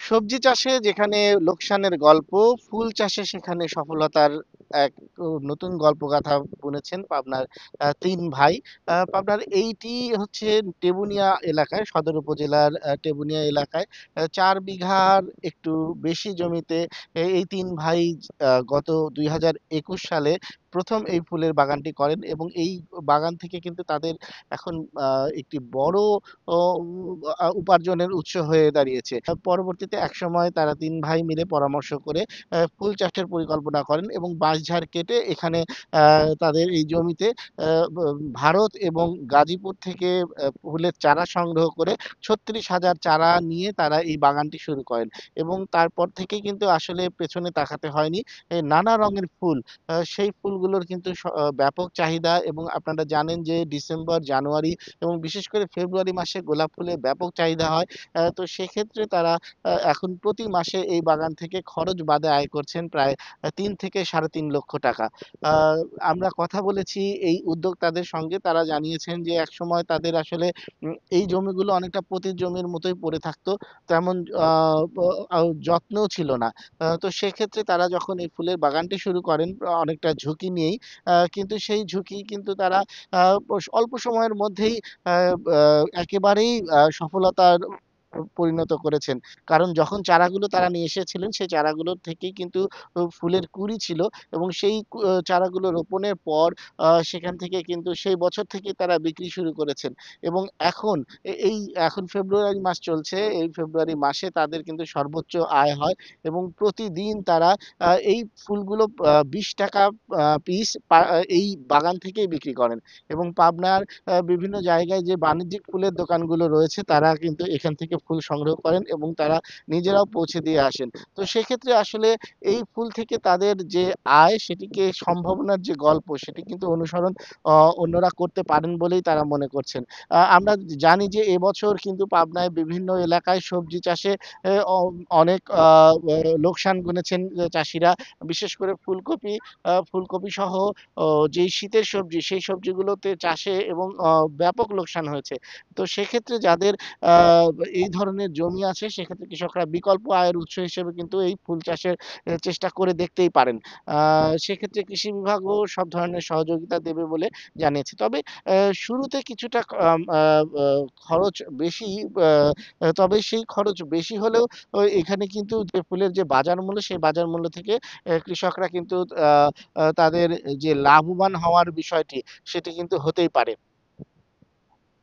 সবজি চাষে যেখানে লোকসানের গল্প, ফুল চাষে সেখানে সফলতার এক নতুন গল্পগাথা বুনেছেন পাবনার ৩ ভাই। পাবনার এইটি হচ্ছে টেবুনিয়া এলাকায়, সদর উপজেলার টেবুনিয়া এলাকায় ৪ বিঘার একটু বেশি জমিতে এই ৩ ভাই গত ২০২১ সালে ১ম এই ফুলের বাগানটি করেন এবং এই বাগান থেকে কিন্তু তাদের এখন একটি বড় ও উপার্জনের উৎস হয়ে দাঁড়িয়েছে। পরবর্তীতে একসময় তারা ৩ ভাই মিলে পরামর্শ করে ফুল চাষের পরিকল্পনা করেন এবং বাঁশঝাড় কেটে এখানে আ তাদের এই জমিতে আ ব ভারত এবং গাজীপুর থেকে ফুলের চারা সংগ্রহ করে ৩৬,০০০ চারা নিয়ে তারা এই বাগানটি শুরু করেন এবং তারপর থেকেই কিন্তু আসলে পেছনে তাকাতে হয়নি। নানা রঙের ফুল, সেই ফুলগুলোর কিন্তু ব্যাপক চাহিদা এবং আপনারা জানেন যে ডিসেম্বর, জানুয়ারি এবং বিশেষ করে ফেব্রুয়ারি মাসে গোলাপ ফুলের ব্যাপক চাহিদা হয়। তো সেক্ষেত্রে তারা এখন প্রতি মাসে এই বাগান থেকে খরচ বাদে আয় করছেন প্রায় ৩ থেকে ৳৩.৫ লক্ষ টাকা। আ আমরা কথা বলেছি এই উদ্যোক্তাদের সঙ্গে। তারা জানিয়েছেন যে একসময় তাদের আসলে এই জমিগুলো অনেকটা পতিত জমির মতোই পড়ে থাকতো। তেমন আ ব যত্নও ছিল না। তো সেক্ষেত্রে তারা যখন এই ফুলের বাগানটি শুরু করেন অনেকটা ঝুঁকি নিয়েই। কিন্তু সেই ঝুঁকি কিন্তু তারা আ অল্প সময়ের মধ্যেই আ আ একেবারেই সফলতার পরিণত করেছেন। কারণ যখন চারাগুলো তারা নিয়ে এসেছিলেন, সেই চারাগুলোর থেকেই কিন্তু ফুলের কুঁড়ি ছিল এবং সেই চারাগুলো রোপণের পর সেখান থেকে কিন্তু সেই বছর থেকেই তারা বিক্রি শুরু করেছেন এবং এখন এই এখন ফেব্রুয়ারি মাস চলছে। এই ফেব্রুয়ারি মাসে তাদের কিন্তু সর্বোচ্চ আয় হয় এবং প্রতিদিন তারা এই ফুলগুলো ৳২০ পিস এই বাগান থেকেই বিক্রি করেন এবং পাবনার বিভিন্ন জায়গায় যে বাণিজ্যিক ফুলের দোকানগুলো রয়েছে তারা কিন্তু এখান থেকে ফুল সংগ্রহ করেন এবং তারা নিজেরাও পৌঁছে দিয়ে আসেন। তো সেক্ষেত্রে আসলে এই ফুল থেকে তাদের যে আয় সেটিকে সম্ভাবনার যে গল্প সেটি কিন্তু অনুসরণ অ অন্যরা করতে পারেন বলেই তারা মনে করছেন। আমরা জানি যে এবছর কিন্তু পাবনায় বিভিন্ন এলাকায় সবজি চাষে এ অ অনেক লোকসান গুনেছেন চাষীরা। বিশেষ করে ফুলকপি সহ যেই শীতের সবজি সেই সবজিগুলোতে চাষে এবং ব্যাপক লোকসান হয়েছে। তো সেক্ষেত্রে যাদের আ এই ধরনের জমি আছে সেক্ষেত্রে কৃষকরা বিকল্প আয়ের উৎস হিসেবে কিন্তু এই ফুল চাষের চেষ্টা করে দেখতেই পারেন। আ সেক্ষেত্রে কৃষি বিভাগও সব ধরনের সহযোগিতা দেবে বলে জানিয়েছে। তবে শুরুতে কিছুটা আম আ আ খরচ বেশি, আ তবে সেই খরচ বেশি হলেও এখানে কিন্তু যে ফুলের যে বাজার মূল্য সেই বাজার মূল্য থেকে কৃষকরা কিন্তু আ আ তাদের যে লাভবান হওয়ার বিষয়টি সেটি কিন্তু হতেই পারে।